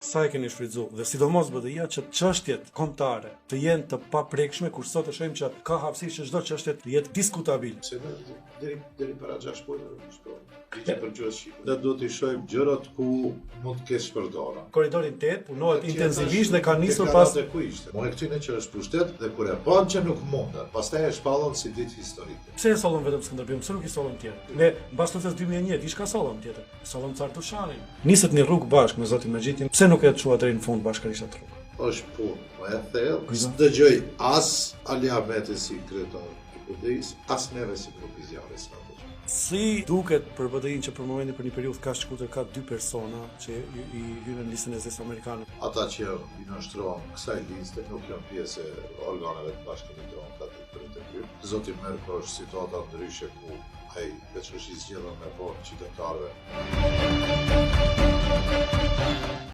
Sa e keni shfrytzu dhe sidomos BDI-a që çështjet kombëtare të jenë të paprekshme, kur sot e shohim që ka hapësirë që çdo çështje të jetë diskutabile. Se deri para 6 muajve shkojmë. Ligji për gjuhën shqipe. Ne duhet të shohim gjërat ku mund të kesh përdora. Korridorin 8 punohet intensivisht dhe ka nisur pas ku ishte. Unë këtyn që është pushtet dhe kur e bën që nuk mundet, pastaj e shpallon si ditë historike. Pse e sollën vetëm Skënderbeu, pse nuk i sollën tjetër? Ne mbas lutjes 2001 diçka sollën tjetër. Sollën Cartushanin. Niset një rrugë bashkë me zotin Mexhitin. Pse nuk e çuat deri në fund bashkërisht atë rrugë? Është punë më e thellë. S'dëgjoj as Ali Ahmeti si kryetar i BDI-s, as neve si propozicione strategjike. Si duket për BDI-n që për momentin për një periudhë kaq shkurtër ka 2 persona që i hyrën në listën e zesë amerikane? Ata që i nështrohen kësaj liste nuk janë pjesë e organeve të bashkimit demokratik për të. Zoti merr është situata ndryshe ku ai veç është i zgjedhur me votë qytetarëve.